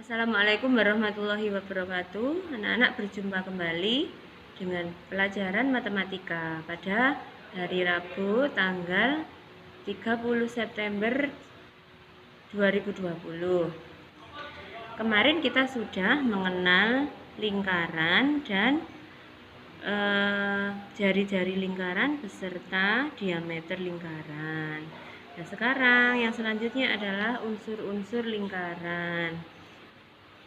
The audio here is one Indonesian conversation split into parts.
Assalamualaikum warahmatullahi wabarakatuh. Anak-anak berjumpa kembali dengan pelajaran matematika pada hari Rabu tanggal 30 September 2020. Kemarin kita sudah mengenal lingkaran dan jari-jari lingkaran beserta diameter lingkaran. Nah, sekarang yang selanjutnya adalah unsur-unsur lingkaran.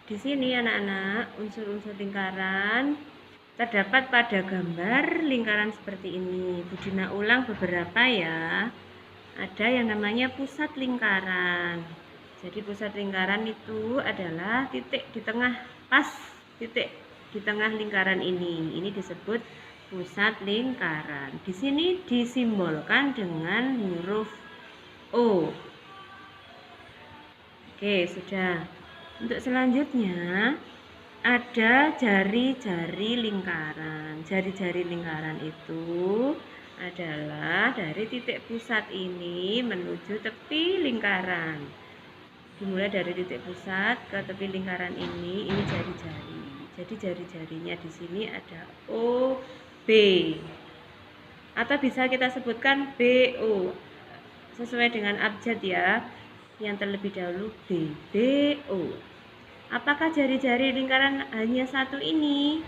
Di sini anak-anak, unsur-unsur lingkaran terdapat pada gambar lingkaran seperti ini. Budina ulang beberapa ya. Ada yang namanya pusat lingkaran. Jadi pusat lingkaran itu adalah titik di tengah, pas titik di tengah lingkaran ini. Ini disebut pusat lingkaran. Di sini disimbolkan dengan huruf O. Oke, sudah. Untuk selanjutnya ada jari-jari lingkaran. Jari-jari lingkaran itu adalah dari titik pusat ini menuju tepi lingkaran. Dimulai dari titik pusat ke tepi lingkaran ini jari-jari. Jadi jari-jarinya di sini ada O, B. Atau bisa kita sebutkan BO. Sesuai dengan abjad ya. Yang terlebih dahulu BO. Apakah jari-jari lingkaran hanya satu ini?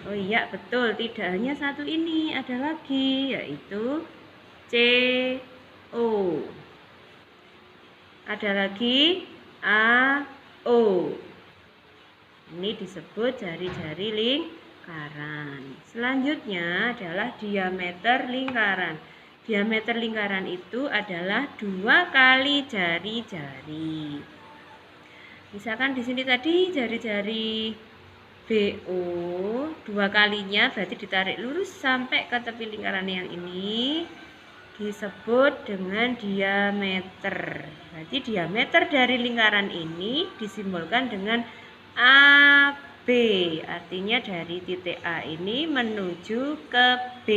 Oh iya, betul, tidak hanya satu ini, ada lagi, yaitu CO. Ada lagi AO. Ini disebut jari-jari lingkaran. Selanjutnya adalah diameter lingkaran. Diameter lingkaran itu adalah 2 kali jari-jari. Misalkan di sini tadi jari-jari BO 2 kalinya berarti ditarik lurus sampai ke tepi lingkaran yang ini disebut dengan diameter. Berarti diameter dari lingkaran ini disimbolkan dengan AB. Artinya dari titik A ini menuju ke B.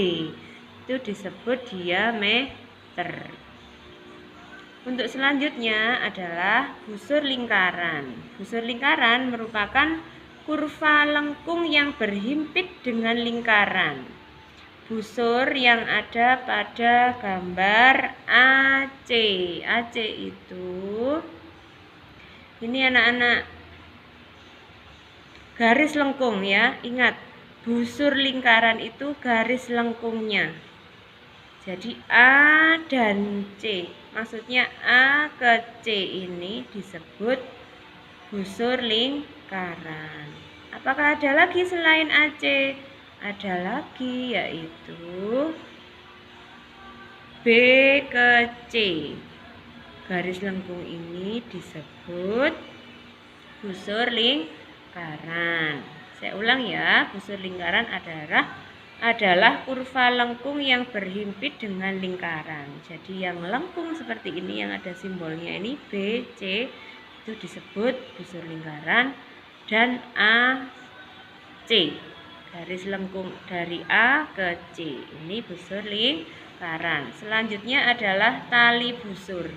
Itu disebut diameter. Untuk selanjutnya adalah busur lingkaran. Busur lingkaran merupakan kurva lengkung yang berhimpit dengan lingkaran. Busur yang ada pada gambar AC. AC itu ini anak-anak garis lengkung ya. Ingat, busur lingkaran itu garis lengkungnya. Jadi A dan C, maksudnya A ke C ini disebut busur lingkaran. Apakah ada lagi selain AC? Ada lagi, yaitu B ke C. Garis lengkung ini disebut busur lingkaran. Saya ulang ya, busur lingkaran adalah kurva lengkung yang berhimpit dengan lingkaran. Jadi yang lengkung seperti ini yang ada simbolnya ini B, C itu disebut busur lingkaran, dan A, C garis lengkung dari A ke C ini busur lingkaran. Selanjutnya adalah tali busur.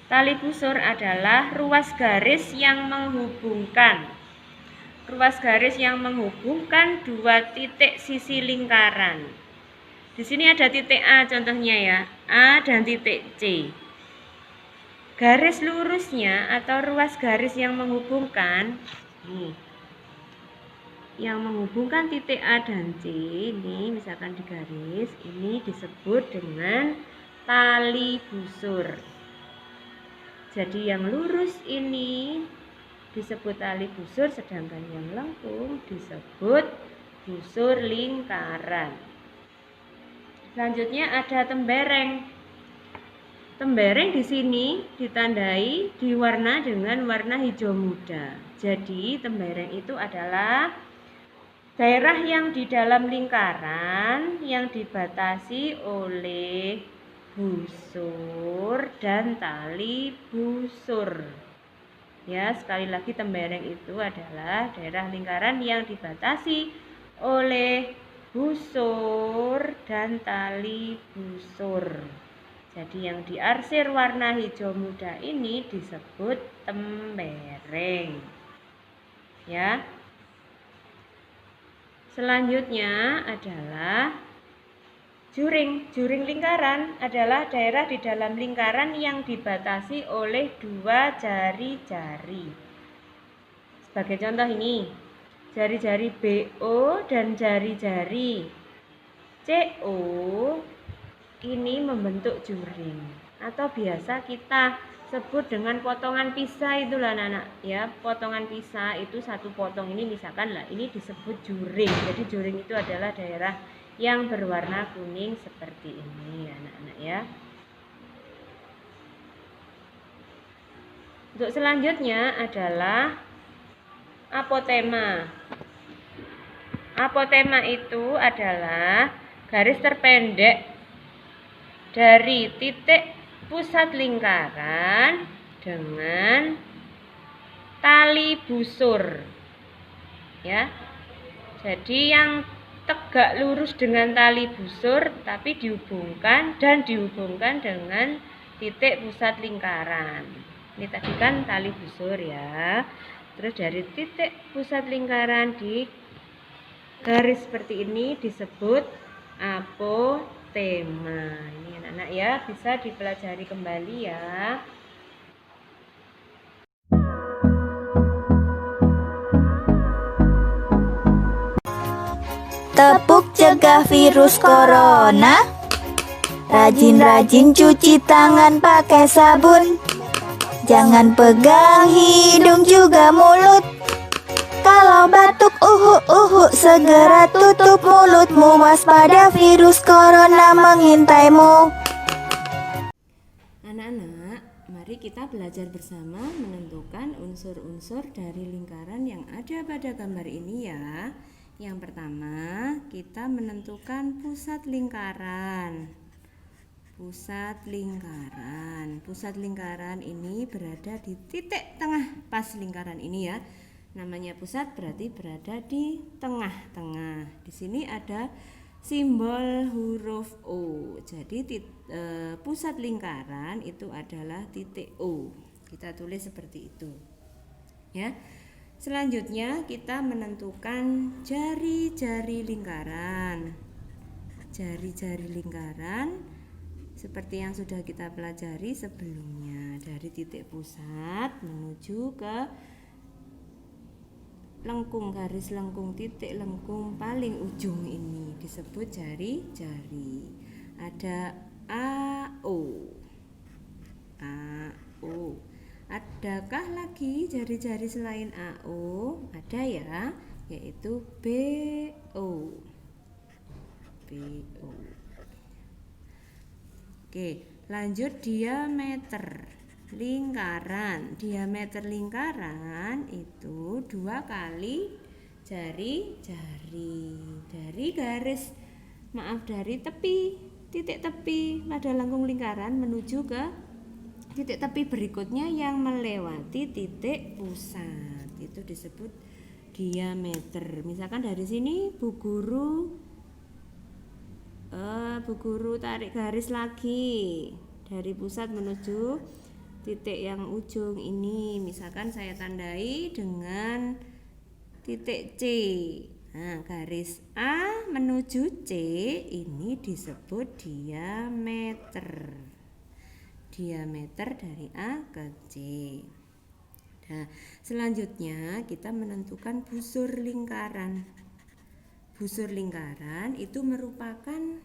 Tali busur adalah ruas garis yang menghubungkan dua titik sisi lingkaran. Di sini ada titik A contohnya ya, A dan titik C. Garis lurusnya atau ruas garis yang menghubungkan titik A dan C ini misalkan di garis ini disebut dengan tali busur. Jadi yang lurus ini disebut tali busur, sedangkan yang lengkung disebut busur lingkaran. Selanjutnya ada tembereng. Tembereng di sini ditandai diwarna dengan warna hijau muda. Jadi tembereng itu adalah daerah yang di dalam lingkaran yang dibatasi oleh busur dan tali busur. Ya, sekali lagi tembereng itu adalah daerah lingkaran yang dibatasi oleh busur dan tali busur. Jadi yang diarsir warna hijau muda ini disebut tembereng. Ya. Selanjutnya adalah juring. Juring lingkaran adalah daerah di dalam lingkaran yang dibatasi oleh dua jari-jari. Sebagai contoh ini, jari-jari BO dan jari-jari CO ini membentuk juring. Atau biasa kita sebut dengan potongan pisah, itulah anak-anak ya. Potongan pisah itu satu potong ini misalkan lah, ini disebut juring. Jadi juring itu adalah daerah yang berwarna kuning seperti ini anak-anak ya. Untuk selanjutnya adalah apotema. Apotema itu adalah garis terpendek dari titik pusat lingkaran dengan tali busur. Ya. Jadi yang tegak lurus dengan tali busur tapi dihubungkan dengan titik pusat lingkaran. Ini tadi kan tali busur ya. Terus dari titik pusat lingkaran di garis seperti ini disebut apotema. Ini anak-anak ya, bisa dipelajari kembali ya. Tepuk cegah virus corona. Rajin-rajin cuci tangan pakai sabun. Jangan pegang hidung juga mulut. Kalau batuk segera tutup mulutmu. Waspada virus corona mengintaimu. Anak-anak, mari kita belajar bersama menentukan unsur-unsur dari lingkaran yang ada pada gambar ini ya. Yang pertama, kita menentukan pusat lingkaran. Pusat lingkaran ini berada di titik tengah pas lingkaran ini ya. Namanya pusat berarti berada di tengah-tengah. Di sini ada simbol huruf O. Jadi pusat lingkaran itu adalah titik O. Kita tulis seperti itu. Ya. Selanjutnya kita menentukan jari-jari lingkaran. Jari-jari lingkaran seperti yang sudah kita pelajari sebelumnya, dari titik pusat menuju ke lengkung, garis lengkung, titik lengkung paling ujung ini disebut jari-jari. Ada AO. Adakah lagi jari-jari selain AO? Ada ya, yaitu BO. Oke, lanjut diameter lingkaran. Diameter lingkaran itu 2 kali jari-jari dari titik tepi pada lengkung lingkaran menuju ke titik tepi berikutnya yang melewati titik pusat. Itu disebut diameter. Misalkan dari sini Bu Guru tarik garis lagi dari pusat menuju titik yang ujung ini. Misalkan saya tandai dengan titik C. Nah, garis A menuju C ini disebut diameter. Diameter dari A ke C. Nah, selanjutnya kita menentukan busur lingkaran. Busur lingkaran itu merupakan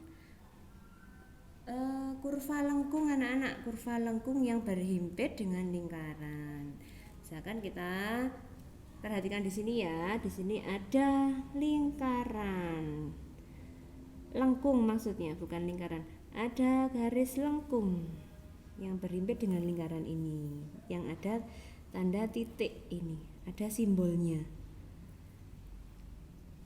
kurva lengkung anak-anak, kurva lengkung yang berhimpit dengan lingkaran. Misalkan kita perhatikan di sini ya, di sini ada lingkaran. Lengkung maksudnya, bukan lingkaran. Ada garis lengkung yang berhimpit dengan lingkaran ini, yang ada tanda titik ini, ada simbolnya.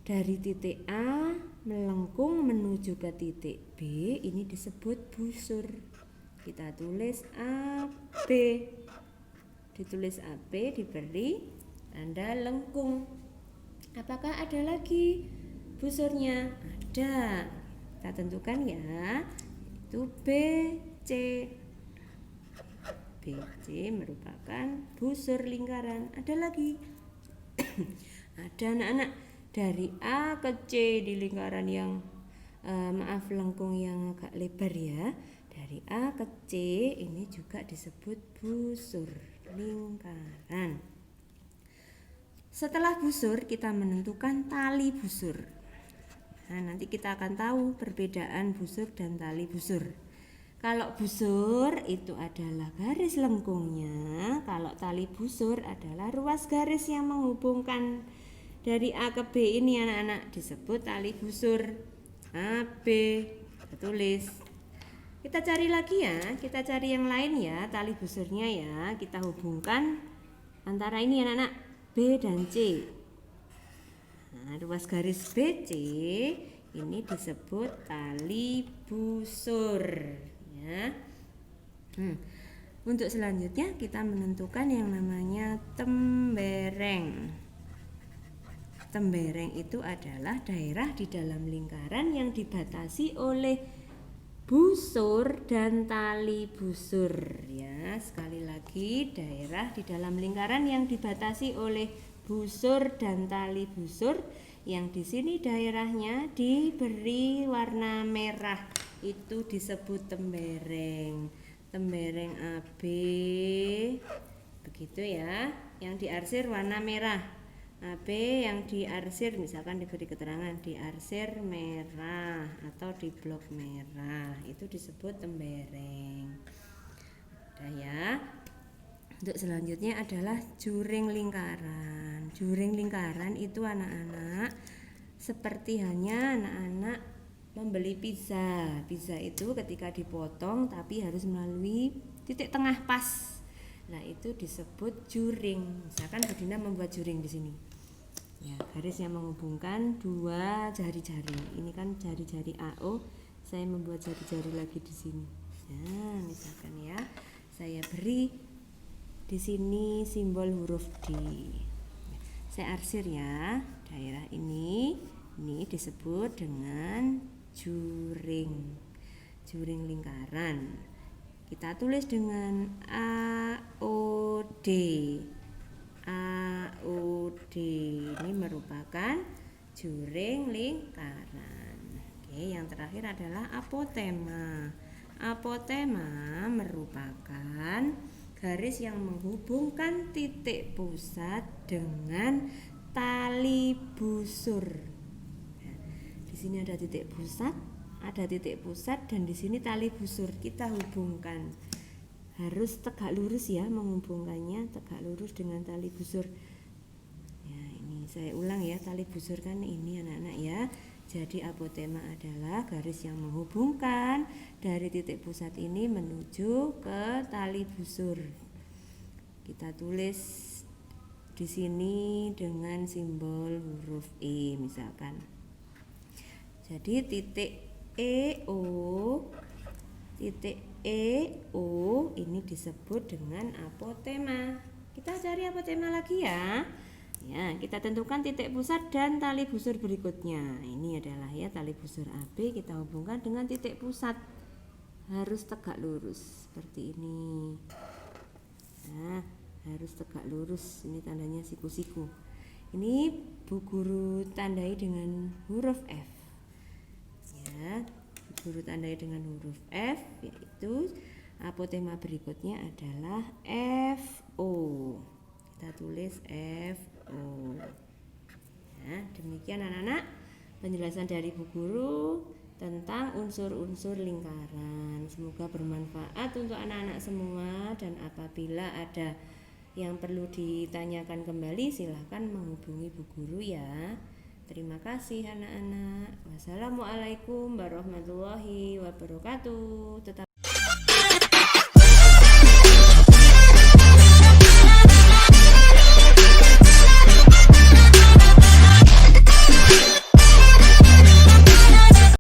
Dari titik A melengkung menuju ke titik B, ini disebut busur. Kita tulis AB. Ditulis AB, diberi tanda lengkung. Apakah ada lagi busurnya? Ada. Kita tentukan ya, itu BC. BC merupakan busur lingkaran. Ada lagi. Ada anak-anak, dari A ke C di lingkaran yang lengkung yang agak lebar ya. Dari A ke C ini juga disebut busur lingkaran. Setelah busur kita menentukan tali busur. Nah, nanti kita akan tahu perbedaan busur dan tali busur. Kalau busur itu adalah garis lengkungnya, kalau tali busur adalah ruas garis yang menghubungkan dari A ke B ini anak-anak disebut tali busur. A, B, kita tulis. Kita cari lagi ya, kita cari yang lain ya, tali busurnya ya. Kita hubungkan antara ini anak-anak, B dan C. Nah, ruas garis BC ini disebut tali busur ya. Untuk selanjutnya kita menentukan yang namanya tembereng. Tembereng itu adalah daerah di dalam lingkaran yang dibatasi oleh busur dan tali busur ya. Sekali lagi, daerah di dalam lingkaran yang dibatasi oleh busur dan tali busur, yang di sini daerahnya diberi warna merah, itu disebut tembereng. Tembereng AB begitu ya, yang diarsir warna merah. AB yang diarsir misalkan diberi keterangan diarsir merah atau di blok merah, itu disebut tembereng. Udah ya. Untuk selanjutnya adalah juring lingkaran. Juring lingkaran itu anak-anak seperti halnya anak-anak membeli pizza. Pizza itu ketika dipotong tapi harus melalui titik tengah pas. Nah, itu disebut juring. Misalkan Budina membuat juring di sini. Ya, garis yang menghubungkan dua jari-jari. Ini kan jari-jari AO, saya membuat jari-jari lagi di sini. Nah, misalkan ya, saya beri di sini simbol huruf D. Saya arsir ya, daerah ini disebut dengan juring. Juring lingkaran. Kita tulis dengan AOD. AOD ini merupakan juring lingkaran. Oke, yang terakhir adalah apotema. Apotema merupakan garis yang menghubungkan titik pusat dengan tali busur. Nah, di sini ada titik pusat, dan di sini tali busur. Kita hubungkan, harus tegak lurus ya, menghubungkannya tegak lurus dengan tali busur. Ya, ini saya ulang ya, tali busur kan ini anak-anak ya. Jadi apotema adalah garis yang menghubungkan dari titik pusat ini menuju ke tali busur. Kita tulis di sini dengan simbol huruf E misalkan. Jadi titik EO ini disebut dengan apotema. Kita cari apotema lagi ya. Ya, kita tentukan titik pusat dan tali busur berikutnya. Ini adalah ya tali busur AB, kita hubungkan dengan titik pusat. Harus tegak lurus seperti ini. Nah, harus tegak lurus. Ini tandanya siku-siku. Ini Bu Guru tandai dengan huruf F. Ya, Bu Guru tandai dengan huruf F, yaitu apotema berikutnya adalah FO. Kita tulis FO. Nah, demikian anak-anak penjelasan dari Bu Guru tentang unsur-unsur lingkaran. Semoga bermanfaat untuk anak-anak semua, dan apabila ada yang perlu ditanyakan kembali silahkan menghubungi Bu Guru ya. Terima kasih anak-anak. Wassalamualaikum warahmatullahi wabarakatuh. Tetap